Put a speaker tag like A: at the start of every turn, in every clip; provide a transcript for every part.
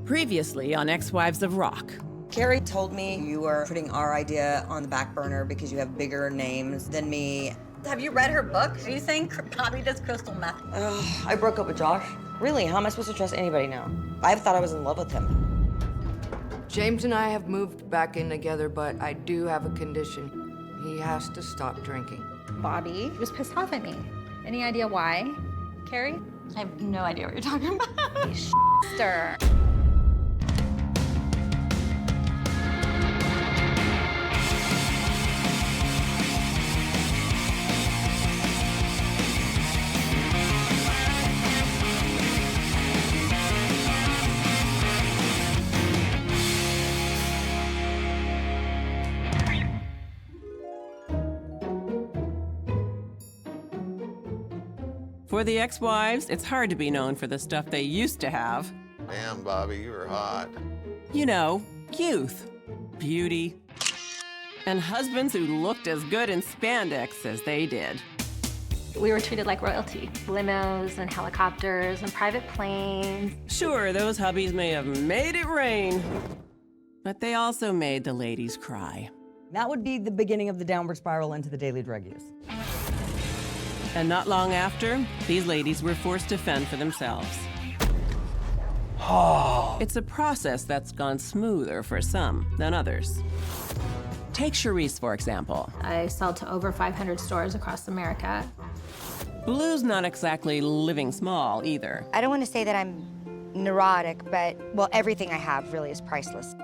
A: Previously on Ex-Wives of Rock.
B: Carrie told me you were putting our idea on the back burner because you have bigger names than me.
C: Have you read her book? Are you saying Bobbie does crystal meth?
B: I broke up with Josh. Really, how am I supposed to trust anybody now? I thought I was in love with him.
D: James and I have moved back in together, but I do have a condition. He has to stop drinking.
E: Bobbie was pissed off at me. Any idea why, Carrie?
C: I have no idea what you're talking about.
E: Stir.
A: For the ex-wives, it's hard to be known for the stuff they used to have.
F: Damn, Bobbie, you were hot.
A: You know, youth, beauty, and husbands who looked as good in spandex as they did.
E: We were treated like royalty. Limos and helicopters and private planes.
A: Sure, those hubbies may have made it rain, but they also made the ladies cry.
B: That would be the beginning of the downward spiral into the daily drug use.
A: And not long after, these ladies were forced to fend for themselves. It's a process that's gone smoother for some than others. Take Sharise, for example.
E: I sell to over 500 stores across America.
A: Blue's not exactly living small either.
G: I don't want to say that I'm neurotic, but, well, everything I have really is priceless.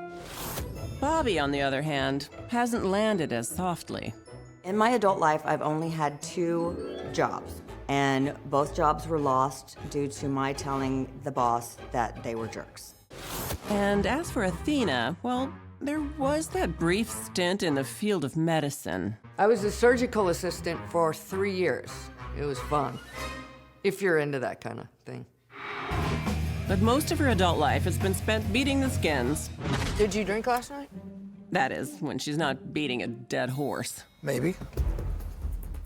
A: Bobbie, on the other hand, hasn't landed as softly.
B: In my adult life, I've only had 2 jobs, and both jobs were lost due to my telling the boss that they were jerks.
A: And as for Athena, well, there was that brief stint in the field of medicine.
D: I was a surgical assistant for 3 years. It was fun, if you're into that kind of thing.
A: But most of her adult life has been spent beating the skins.
D: Did you drink last night?
A: That is, when she's not beating a dead horse.
F: Maybe.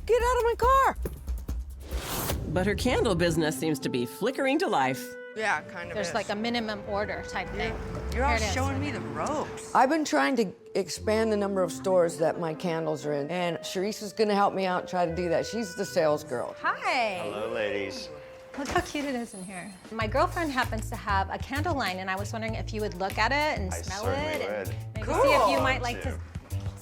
D: Get out of my car!
A: But her candle business seems to be flickering to life.
D: Yeah, kind of
E: There's like a minimum order type thing.
D: You're all
E: Here it is.
D: showing me the ropes. I've been trying to expand the number of stores that my candles are in, and Sharise is gonna help me out try to do that. She's the sales girl.
E: Hi.
F: Hello, ladies.
E: Look how cute it is in here. My girlfriend happens to have a candle line, and I was wondering if you would look at it and smell it.
F: certainly
E: And
F: would.
E: maybe
D: Cool.
E: see if you might like to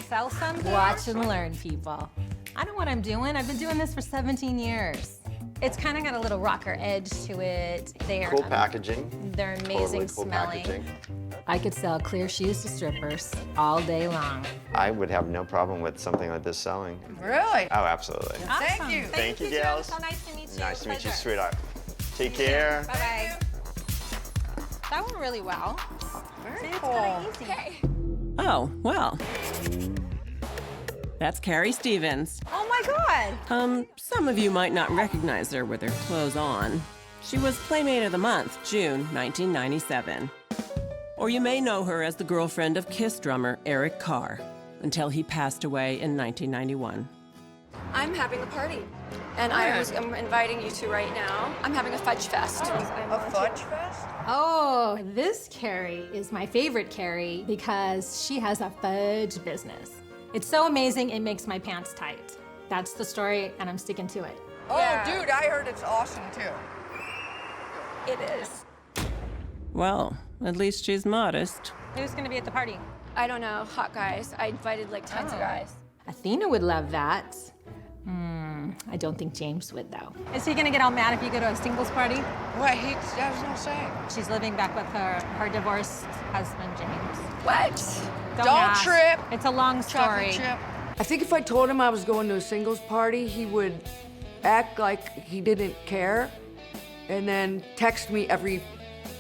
E: sell something.
H: Watch and learn, people.
E: I know what I'm doing. I've been doing this for 17 years. It's kind of got a little rocker edge to it. They're
F: Cool packaging.
E: They're amazing
F: Totally cool
E: smelling.
F: packaging.
H: I could sell clear shoes to strippers all day long.
F: I would have no problem with something like this selling.
D: Really?
F: Oh, absolutely.
D: Thank you.
F: Thank you,
E: Joe.
F: gals.
E: So nice to meet you.
F: Nice to meet you,
E: Pleasure.
F: sweetheart. Take care.
E: Bye-bye. That went really well.
D: Very
E: It's
D: cool.
E: kind of easy.
A: Oh, well. That's Carrie Stevens.
E: Oh my God.
A: Some of you might not recognize her with her clothes on. She was Playmate of the Month, June 1997. Or you may know her as the girlfriend of Kiss drummer Eric Carr, until he passed away in 1991.
I: I'm having a party, and I'm inviting you to right now. I'm having a fudge fest.
D: A fudge fest?
E: Oh, this Carrie is my favorite Carrie because she has a fudge business. It's so amazing, it makes my pants tight. That's the story, and I'm sticking to it.
D: Oh,
I: Yeah.
D: dude, I heard it's awesome, too.
I: It is.
A: Well, at least she's modest.
E: Who's gonna be at the party?
I: I don't know, hot guys. I invited like tons of guys.
E: Athena would love that. I don't think James would, though. Is he gonna get all mad if you go to a singles party?
D: What? He has no say.
E: She's living back with her divorced husband, James.
I: What?
D: Don't
E: ask.
D: trip.
E: It's a long story.
D: Chocolate chip. I think if I told him I was going to a singles party, he would act like he didn't care and then text me every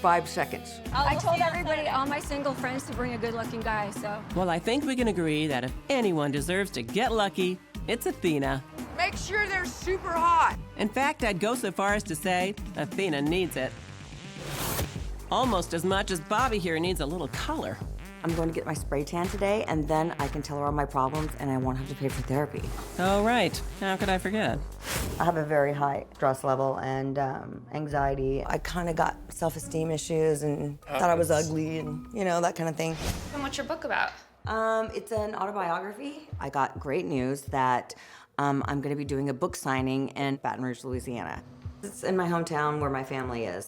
D: 5 seconds.
I: I told everybody, all my single friends, to bring a good-looking guy, so.
A: Well, I think we can agree that if anyone deserves to get lucky, it's Athena.
D: Make sure they're super hot.
A: In fact, I'd go so far as to say Athena needs it. Almost as much as Bobbie here needs a little color.
B: I'm going to get my spray tan today, and then I can tell her all my problems, and I won't have to pay for therapy.
A: Oh, right. How could I forget?
B: I have a very high stress level and anxiety. I kind of got self-esteem issues and thought I was ugly and, you know, that kind of thing.
I: And what's your book about?
B: It's an autobiography. I got great news that I'm going to be doing a book signing in Baton Rouge, Louisiana. It's in my hometown where my family is.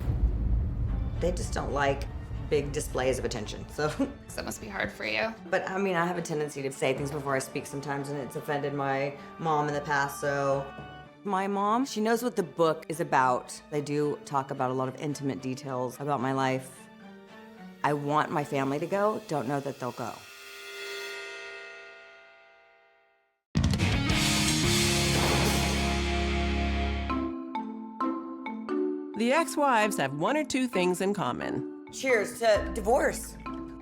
B: They just don't like big displays of attention, so.
I: That must be hard for you.
B: But I mean, I have a tendency to say things before I speak sometimes, and it's offended my mom in the past, so. My mom, she knows what the book is about. They do talk about a lot of intimate details about my life. I want my family to go, don't know that they'll go.
A: The ex-wives have one or two things in common.
B: Cheers to divorce.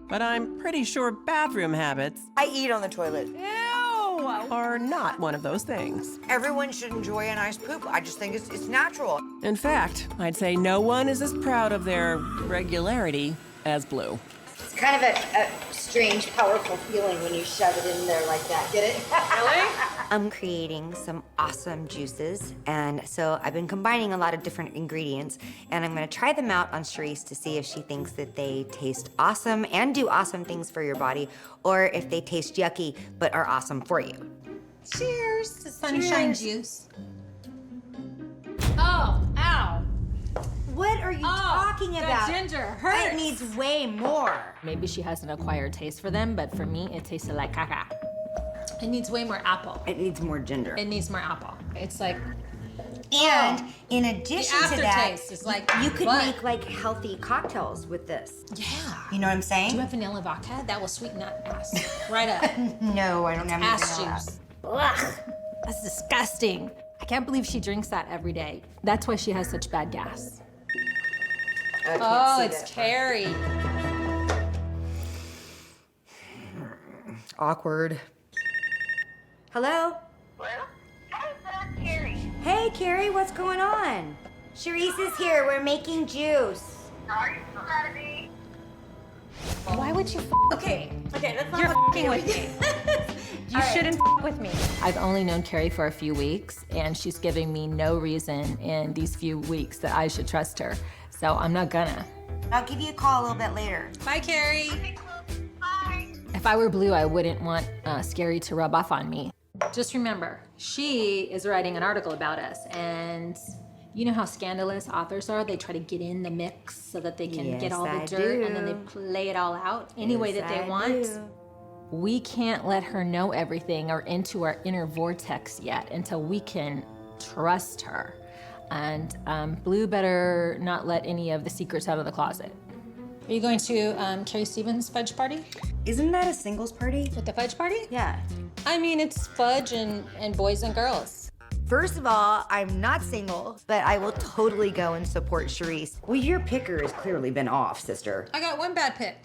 A: But I'm pretty sure bathroom habits
J: I eat on the toilet.
A: are not one of those things.
J: Everyone should enjoy a nice poop. I just think it's natural.
A: In fact, I'd say no one is as proud of their regularity as Blue.
G: It's kind of a strange, powerful feeling when you shove it in there like that. Get it?
C: Really?
G: I'm creating some awesome juices, and so I've been combining a lot of different ingredients, and I'm gonna try them out on Sharise to see if she thinks that they taste awesome and do awesome things for your body, or if they taste yucky but are awesome for you.
E: Cheers.
H: The sunshine juice.
E: Oh, ow.
G: What are you talking about?
E: The ginger hurts.
G: It needs way more.
H: Maybe she has an acquired taste for them, but for me, it tasted like caca.
E: It needs way more apple.
B: It needs more ginger.
E: It needs more apple. It's like,
G: And in addition
E: the
G: to that,
E: aftertaste is like
G: you could
E: what?
G: make like healthy cocktails with this.
E: Yeah.
G: You know what I'm
E: Do
G: saying?
E: you have vanilla vodka? That will sweeten that ass right up.
G: No, I don't have any
E: Ass
G: vanilla.
E: juice. Ugh. That's disgusting. I can't believe she drinks that every day. That's why she has such bad gas. Oh, it's Carrie.
B: Awkward.
G: Hello?
K: Hello? Hi, that's Carrie.
G: Hey, Carrie, what's going on? Sharise is here. We're making juice.
K: Are you so mad at me?
E: Why would you
C: Okay, that's not
E: You're
C: what
E: f***ing with me. You shouldn't f*** with me.
H: I've only known Carrie for a few weeks, and she's giving me no reason in these few weeks that I should trust her. So I'm not gonna.
G: I'll give you a call a little bit later.
E: Bye, Carrie.
K: Bye.
H: If I were Blue, I wouldn't want Scary to rub off on me.
E: Just remember, she is writing an article about us, and you know how scandalous authors are? They try to get in the mix so that they can get
G: Yes,
E: all the
G: I
E: dirt, and then
G: do.
E: they play it all out any way that they
G: I
E: want.
G: do.
H: We can't let her know everything or into our inner vortex yet until we can trust her. And Blue better not let any of the secrets out of the closet.
E: Are you going to Carrie Stevens' fudge party?
B: Isn't that a singles party?
E: With the fudge party?
B: Yeah.
E: I mean, it's fudge and boys and girls.
G: First of all, I'm not single, but I will totally go and support Sharise.
B: Well, your picker has clearly been off, sister.
E: I got one bad pick.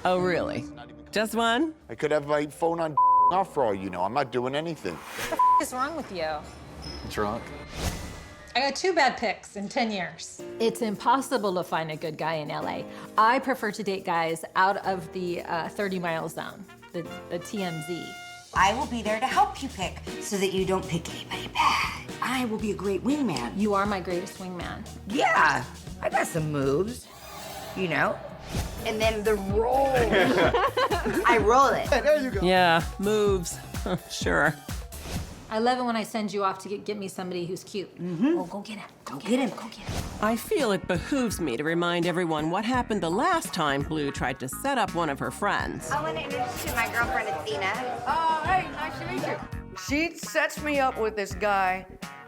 A: Oh, really? Just one?
L: I could have my phone on off for all you know. I'm not doing anything.
E: What is wrong with you?
F: Drunk.
E: I got 2 bad picks in 10 years.
H: It's impossible to find a good guy in LA. I prefer to date guys out of the 30-mile zone, the TMZ.
G: I will be there to help you pick so that you don't pick anybody bad.
B: I will be a great wingman.
H: You are my greatest wingman.
G: Yeah, I got some moves, you know? And then the roll. I roll it.
L: There you go.
A: Yeah, moves. Sure.
E: I love it when I send you off to get me somebody who's cute.
G: Mm-hmm.
E: Oh, go get him.
G: Go get him.
E: Go get him.
A: I feel it behooves me to remind everyone what happened the last time Blue tried to set up one of her friends.
G: I want to introduce you to my girlfriend, Athena.
D: Oh, hey, nice to meet you. She sets me up with this guy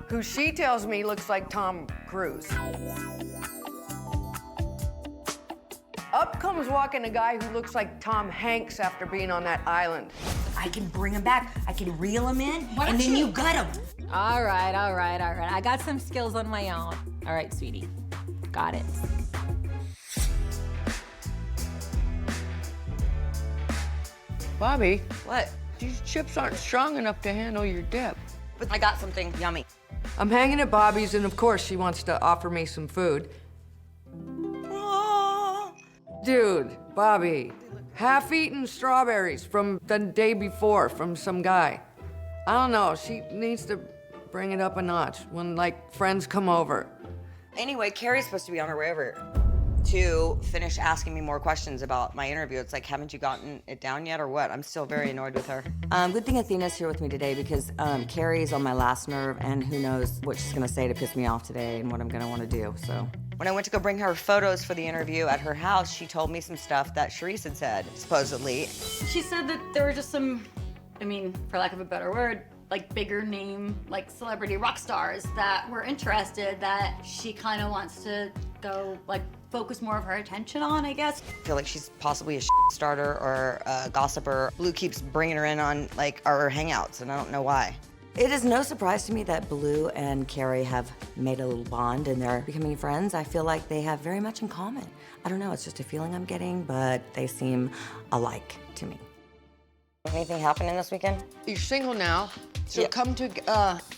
D: who she tells me looks like Tom Cruise. Up comes walking a guy who looks like Tom Hanks after being on that island.
G: I can bring him back. I can reel him in, and then you gut him.
H: All right. I got some skills on my own. All right, sweetie. Got it.
D: Bobbie,
B: What?
D: these chips aren't strong enough to handle your dip.
B: But I got something yummy.
D: I'm hanging at Bobbie's, and of course, she wants to offer me some food. dude, Bobbie, half-eaten strawberries from the day before from some guy. I don't know, she needs to bring it up a notch when, like, friends come over.
B: Anyway, Carrie's supposed to be on her way over to finish asking me more questions about my interview. It's like, haven't you gotten it down yet or what? I'm still very annoyed with her. Good thing Athena's here with me today because Carrie's on my last nerve and who knows what she's gonna say to piss me off today and what I'm gonna wanna do, so. When I went to go bring her photos for the interview at her house, she told me some stuff that Sharise had said, supposedly.
C: She said that there were just some, I mean, for lack of a better word, like bigger name, like celebrity rock stars that were interested that she kind of wants to go like focus more of her attention on, I guess.
B: I feel like she's possibly a starter or a gossiper. Blue keeps bringing her in on like our hangouts and I don't know why. It is no surprise to me that Blue and Carrie have made a little bond and they're becoming friends. I feel like they have very much in common. I don't know, it's just a feeling I'm getting, but they seem alike to me. Anything happening this weekend?
D: You're single now, so come to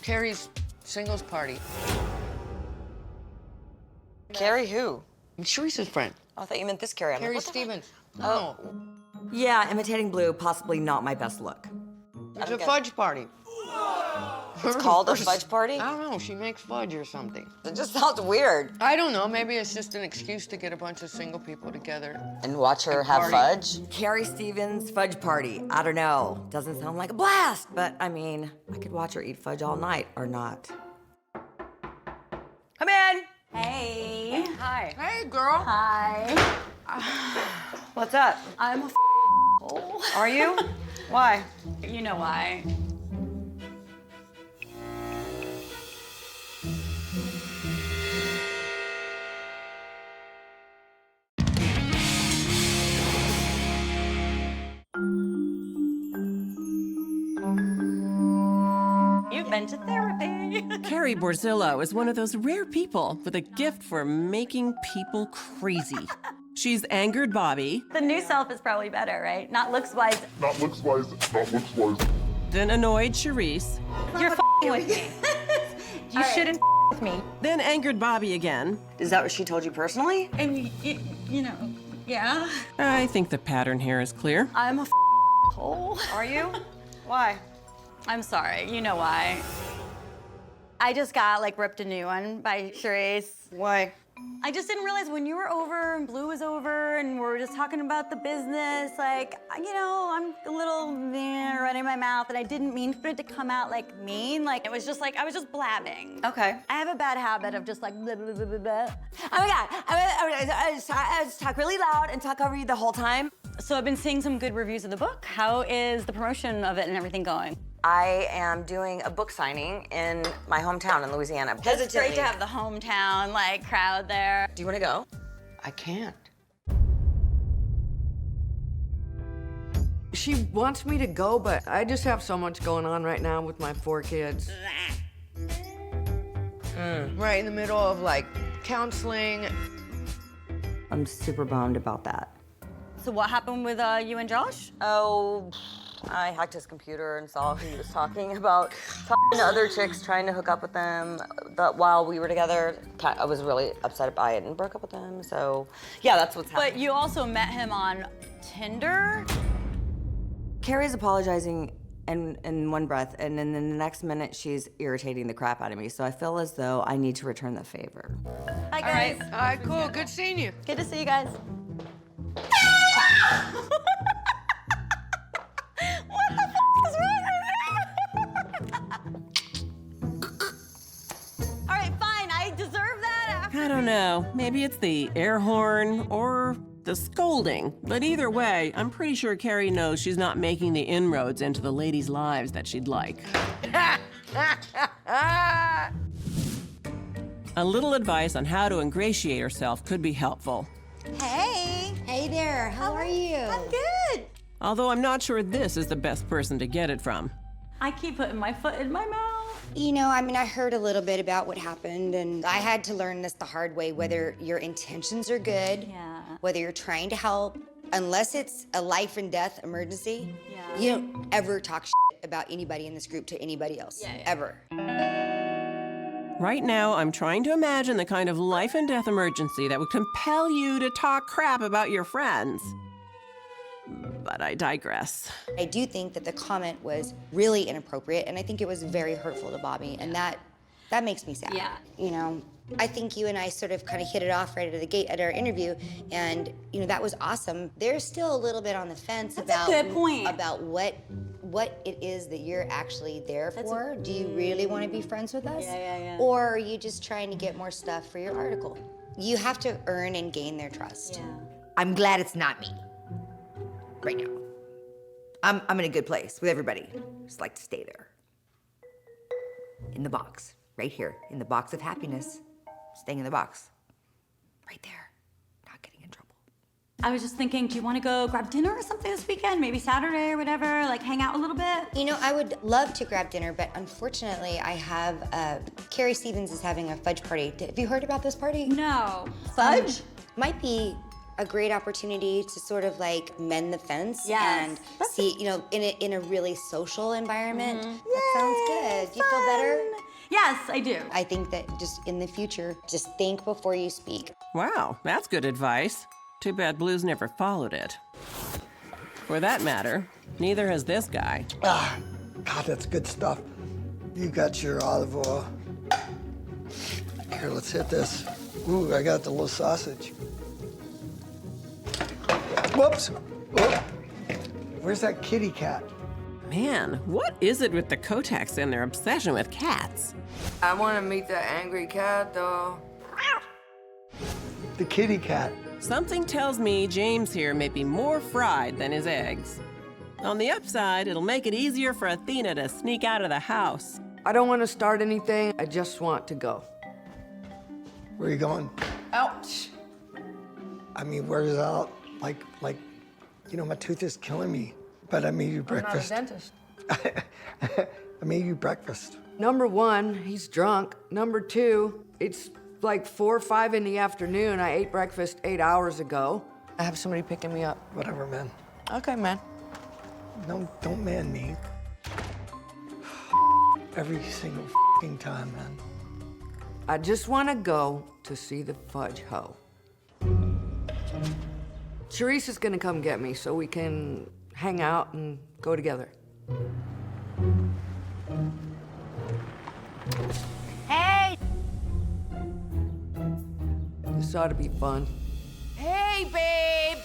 D: Carrie's singles party.
B: Carrie who?
D: Sharice's friend.
B: Oh, I thought you meant this Carrie.
D: Carrie Stevens.
B: Oh. Yeah, imitating Blue, possibly not my best look.
D: It's a fudge party.
B: It's called a fudge party?
D: I don't know, she makes fudge or something.
B: It just sounds weird.
D: I don't know, maybe it's just an excuse to get a bunch of single people together.
B: And watch her have fudge? Carrie Stevens fudge party. I don't know. Doesn't sound like a blast, but I mean, I could watch her eat fudge all night or not. Come in.
C: Hey.
B: Hi.
D: Hey, girl.
C: Hi.
B: What's up?
C: I'm a hole.
B: Are you? Why?
C: You know why. You've been to therapy.
A: Carrie Borzillo is one of those rare people with a gift for making people crazy. She's angered Bobbie.
C: The new self is probably better, right? Not looks-wise.
L: Not looks-wise, not looks-wise.
A: Then annoyed Sharise.
C: You're with me. You shouldn't with me.
A: Then angered Bobbie again.
B: Is that what she told you personally?
C: And you know, yeah.
A: I think the pattern here is clear.
C: I'm a hole.
B: Are you? Why?
C: I'm sorry, you know why. I just got like ripped a new one by Sharise.
B: Why?
C: I just didn't realize when you were over and Blue was over and we were just talking about the business, like, you know, I'm a little running my mouth and I didn't mean for it to come out like mean. Like, it was just like, I was just blabbing.
B: Okay.
C: I have a bad habit of just like blah, blah, blah, blah, blah.
B: Oh my God, I just talk really loud and talk over you the whole time.
C: So I've been seeing some good reviews of the book. How is the promotion of it and everything going?
B: I am doing a book signing in my hometown in Louisiana.
C: It's great to have the hometown like crowd there.
B: Do you want to go? I can't.
D: She wants me to go, but I just have so much going on right now with my 4 kids. Right in the middle of like counseling.
B: I'm super bummed about that.
C: So what happened with you and Josh?
B: Oh, I hacked his computer and saw he was talking about talking to other chicks, trying to hook up with them while we were together. I was really upset by it and broke up with them. So, yeah, that's what's happening.
C: But you also met him on Tinder?
B: Carrie's apologizing in one breath, and then in the next minute, she's irritating the crap out of me. So I feel as though I need to return the favor.
C: Hi, guys.
D: All right, cool. Good seeing you.
C: Good to see you guys. What the f is wrong with me? All right, fine. I deserve that.
A: I don't know. Maybe it's the air horn or the scolding. But either way, I'm pretty sure Carrie knows she's not making the inroads into the ladies' lives that she'd like. A little advice on how to ingratiate herself could be helpful.
M: Hey. Hey there. How are you?
C: I'm good.
A: Although I'm not sure this is the best person to get it from.
C: I keep putting my foot in my mouth.
M: You know, I mean, I heard a little bit about what happened, and I had to learn this the hard way, whether your intentions are good, whether you're trying to help, unless it's a life and death emergency, you don't ever talk shit about anybody in this group to anybody else, ever.
A: Right now, I'm trying to imagine the kind of life and death emergency that would compel you to talk crap about your friends. But I digress.
M: I do think that the comment was really inappropriate, and I think it was very hurtful to Bobbie, and that makes me sad.
C: Yeah.
M: You know, I think you and I sort of kind of hit it off right out of the gate at our interview, and you know that was awesome. There's still a little bit on the fence about
C: a good point.
M: About what it is that you're actually there for. Do you really want to be friends with us?
C: Yeah.
M: Or are you just trying to get more stuff for your article? You have to earn and gain their trust.
C: Yeah.
J: I'm glad it's not me right now. I'm in a good place with everybody. Just like to stay there. In the box, right here, in the box of happiness. Staying in the box. Right there. Not getting in trouble.
C: I was just thinking, do you want to go grab dinner or something this weekend? Maybe Saturday or whatever, like hang out a little bit?
M: You know, I would love to grab dinner, but unfortunately I have, Carrie Stevens is having a fudge party. Have you heard about this party?
C: No.
M: Fudge? Might be a great opportunity to sort of like mend the fence and see, you know, in a really social environment. That sounds good. Do you feel better?
C: Yes, I do.
M: I think that just in the future, just think before you speak.
A: Wow, that's good advice. Too bad Blue's never followed it. For that matter, neither has this guy.
N: Ah, God, that's good stuff. You got your olive oil. Here, let's hit this. Ooh, I got the little sausage. Whoops. Oh. Where's that kitty cat?
A: Man, what is it with the Kotaks and their obsession with cats?
D: I want to meet the angry cat, though.
N: The kitty cat.
A: Something tells me James here may be more fried than his eggs. On the upside, it'll make it easier for Athena to sneak out of the house.
D: I don't want to start anything. I just want to go.
N: Where are you going?
D: Ouch.
N: I mean, where's out? Like, you know, my tooth is killing me. But I made you breakfast.
D: I'm not a dentist.
N: I made you breakfast.
D: Number one, he's drunk. Number two, it's like 4 or 5 in the afternoon. I ate breakfast 8 hours ago. I have somebody picking me up.
N: Whatever, man.
D: Okay, man.
N: No, don't man me. Every single time, man.
D: I just want to go to see the fudge hoe. Sharise is gonna come get me so we can hang out and go together.
J: Hey!
D: This ought to be fun.
J: Hey, babe!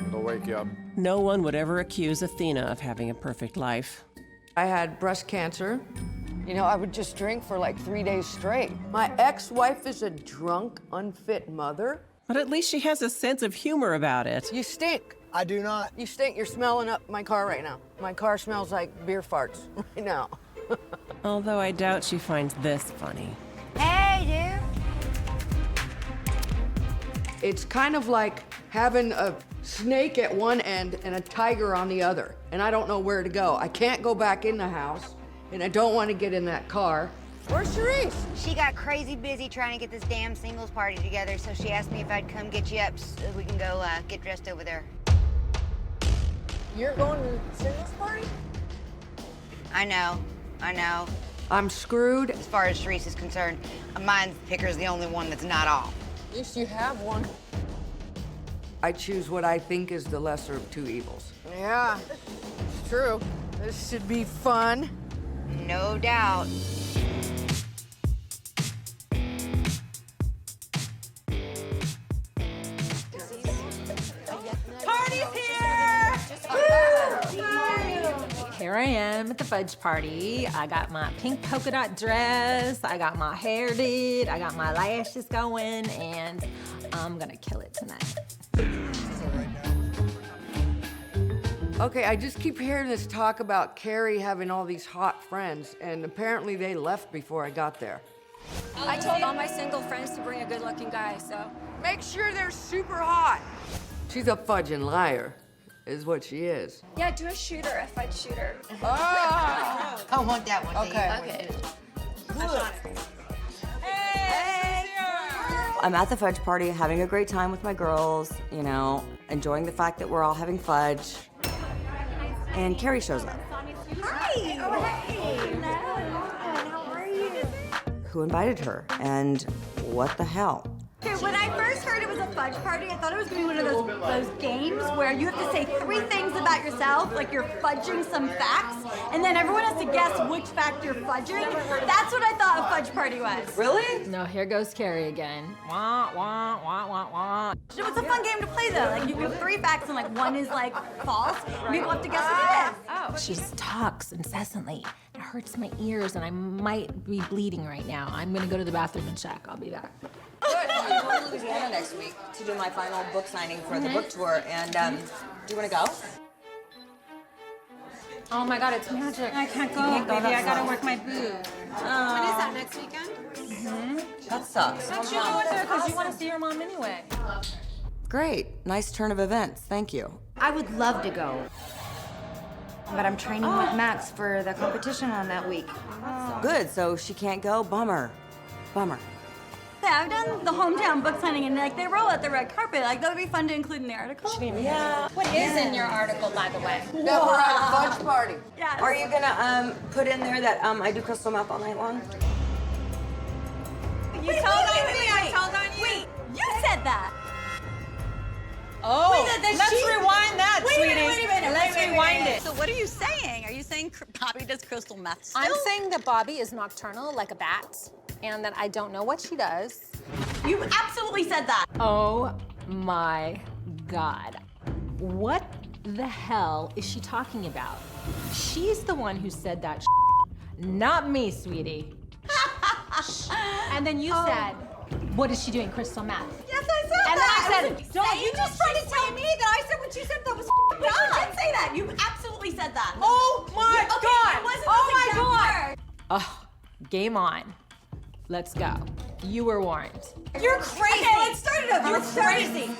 L: It'll wake you up.
A: No one would ever accuse Athena of having a perfect life.
D: I had breast cancer. You know, I would just drink for like 3 days straight. My ex-wife is a drunk, unfit mother.
A: But at least she has a sense of humor about it.
D: You stink.
N: I do not.
D: You stink. You're smelling up my car right now. My car smells like beer farts right now.
A: Although I doubt she finds this funny.
J: Hey, dude!
D: It's kind of like having a snake at one end and a tiger on the other, and I don't know where to go. I can't go back in the house, and I don't want to get in that car. Where's Sharise?
M: She got crazy busy trying to get this damn singles party together, so she asked me if I'd come get you up so we can go get dressed over there.
D: You're going to the singles party?
M: I know.
D: I'm screwed.
M: As far as Sharise is concerned, mine's Picker's the only one that's not off.
D: At least you have one. I choose what I think is the lesser of two evils. Yeah, it's true. This should be fun.
M: No doubt.
A: Party's here!
H: Here I am at the fudge party. I got my pink polka dot dress. I got my hair did. I got my lashes going, and I'm gonna kill it tonight.
D: Okay, I just keep hearing this talk about Carrie having all these hot friends, and apparently they left before I got there.
I: I told all my single friends to bring a good-looking guy, so.
D: Make sure they're super hot. She's a fudging liar, is what she is.
I: Yeah, do a shooter, a fudge shooter.
D: Oh!
J: I want that one.
D: Okay.
B: I'm at the fudge party having a great time with my girls, you know. enjoying the fact that we're all having fudge. And Carrie shows up.
O: Hi! Oh, hey! How are you?
B: Who invited her? And what the hell?
O: Okay, when I first heard it was a fudge party, I thought it was gonna be one of those games where you have to say 3 things about yourself, like you're fudging some facts, and then everyone has to guess which fact you're fudging. That's what I thought a fudge party was.
B: Really?
H: No, here goes Carrie again. Wah, wah, wah, wah, wah.
O: It was a fun game to play though. Like you have 3 facts and like one is like false. People have to guess what it is. Oh.
H: She just talks incessantly. It hurts my ears and I might be bleeding right now. I'm gonna go to the bathroom and check. I'll be back.
B: Good. I'm going to Louisiana next week to do my final book signing for the book tour. And do you want to go?
E: Oh my God, it's magic. I can't go, baby. I gotta work my boobs. When is that, next weekend?
B: That sucks.
E: Don't you go there because you want to see your mom anyway?
B: Great. Nice turn of events. Thank you.
G: I would love to go, but I'm training with Max for the competition on that week.
B: Good. So she can't go? Bummer. Bummer.
O: Yeah, I've done the hometown book signing and like they roll out the red carpet. Like that would be fun to include in the article.
B: Yeah.
E: What is in your article, by the way?
D: That we're at a fudge party.
O: Yes.
B: Are you gonna put in there that I do crystal meth all night long?
O: You told on me. I told on you. Wait, you said that.
A: Oh,
O: Wait,
A: let's rewind that, sweetie.
O: Wait a minute.
A: Let's rewind it.
C: So what are you saying? Are you saying Bobbie does crystal meth still?
E: I'm saying that Bobbie is nocturnal like a bat, and that I don't know what she does.
O: You absolutely said that.
H: Oh my God. What the hell is she talking about? She's the one who said that not me, sweetie.
E: And then you said, what is she doing, crystal meth?
O: Yes, I said
E: And
O: that.
E: then I said,
O: don't you just try to tell me that I said what you said that was dumb. You did say that. You absolutely said that.
A: Oh my God!
O: It wasn't
A: Oh
O: those
A: my
O: exact
A: God!
O: words.
H: Oh, game on. Let's go. You were warned.
O: You're crazy. Okay, let's start it over. You're crazy.